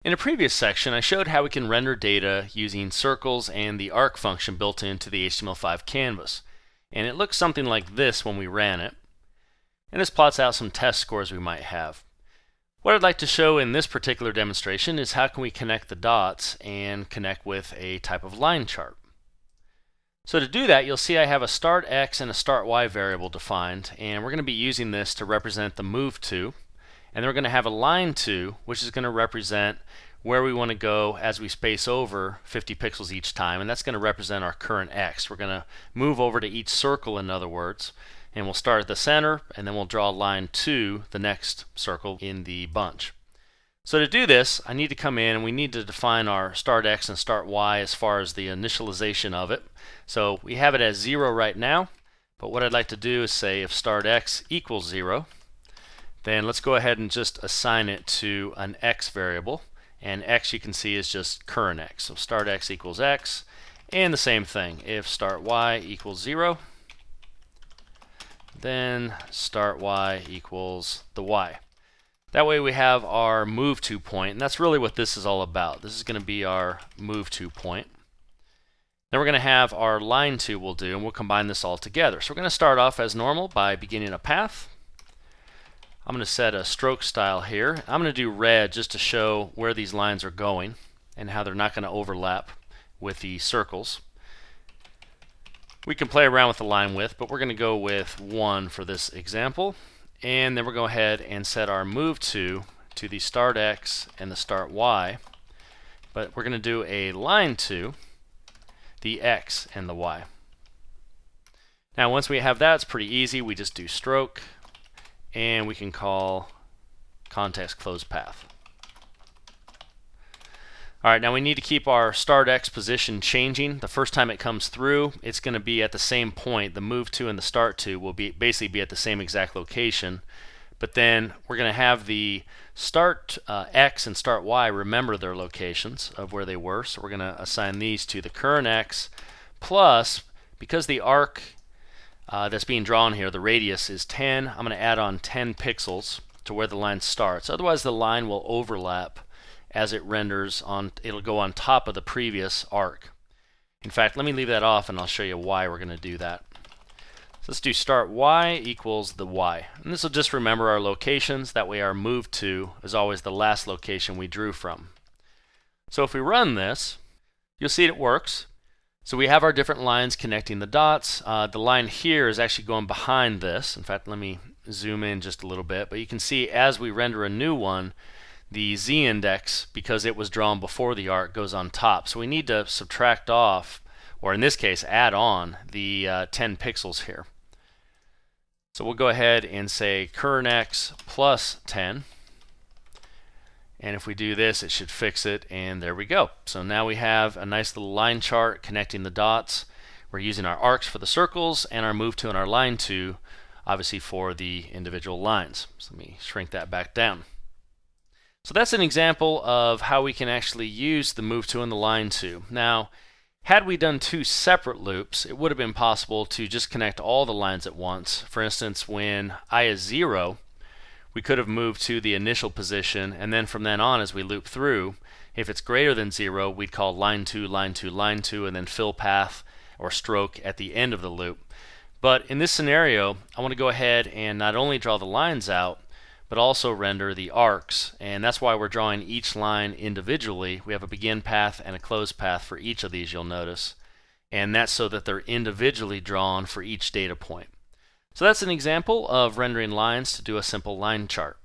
In a previous section, I showed how we can render data using circles and the arc function built into the HTML5 canvas. And it looks something like this when we ran it. And this plots out some test scores we might have. What I'd like to show in this particular demonstration is how can we connect the dots and connect with a type of line chart. So to do that, you'll see I have a start x and a start y variable defined, and we're going to be using this to represent the move to. And then we're going to have a line to, which is going to represent where we want to go as we space over 50 pixels each time, and that's going to represent our current x. We're going to move over to each circle, in other words, and we'll start at the center, and then we'll draw a line to the next circle in the bunch. So to do this, I need to come in and we need to define our start x and start y as far as the initialization of it. So we have it as 0 right now, but what I'd like to do is say if start x equals 0, then let's go ahead and just assign it to an x variable, and x you can see is just current x. So start x equals x, and the same thing, if start y equals 0, then start y equals the y. That way we have our move to point, and that's really what this is all about. This is going to be our move to point. Then we're going to have our line to we'll do, and we'll combine this all together. So we're going to start off as normal by beginning a path. I'm going to set a stroke style here. I'm going to do red just to show where these lines are going and how they're not going to overlap with the circles. We can play around with the line width, but we're going to go with 1 for this example. And then we'll go ahead and set our move to the start x and the start y. But we're going to do a line to the x and the y. Now once we have that, it's pretty easy. We just do stroke, and we can call context closed path. Alright, now we need to keep our start x position changing. The first time it comes through, it's going to be at the same point. The move to and the start to will basically be at the same exact location. But then we're going to have the start x and start y remember their locations of where they were. So we're going to assign these to the current x plus, because the arc that's being drawn here, the radius is 10, I'm going to add on 10 pixels to where the line starts. Otherwise the line will overlap as it renders on, it'll go on top of the previous arc. In fact, let me leave that off and I'll show you why we're going to do that. So let's do start y equals the y. And this will just remember our locations. That way our move to is always the last location we drew from. So if we run this, you'll see it works. So we have our different lines connecting the dots. The line here is actually going behind this. In fact, let me zoom in just a little bit. But you can see as we render a new one, the z-index, because it was drawn before the arc, goes on top. So we need to subtract off, or in this case add on, the 10 pixels here. So we'll go ahead and say current x plus 10. And if we do this, it should fix it, and there we go. So now we have a nice little line chart connecting the dots. We're using our arcs for the circles and our move to and our line to, obviously, for the individual lines. So let me shrink that back down. So that's an example of how we can actually use the move to and the line to. Now, had we done 2 separate loops, it would have been possible to just connect all the lines at once. For instance, when I is 0, we could have moved to the initial position, and then from then on as we loop through, if it's greater than 0, we'd call line to, line to, line to, and then fill path or stroke at the end of the loop. But in this scenario, I want to go ahead and not only draw the lines out, but also render the arcs, and that's why we're drawing each line individually. We have a begin path and a close path for each of these, you'll notice, and that's so that they're individually drawn for each data point. So that's an example of rendering lines to do a simple line chart.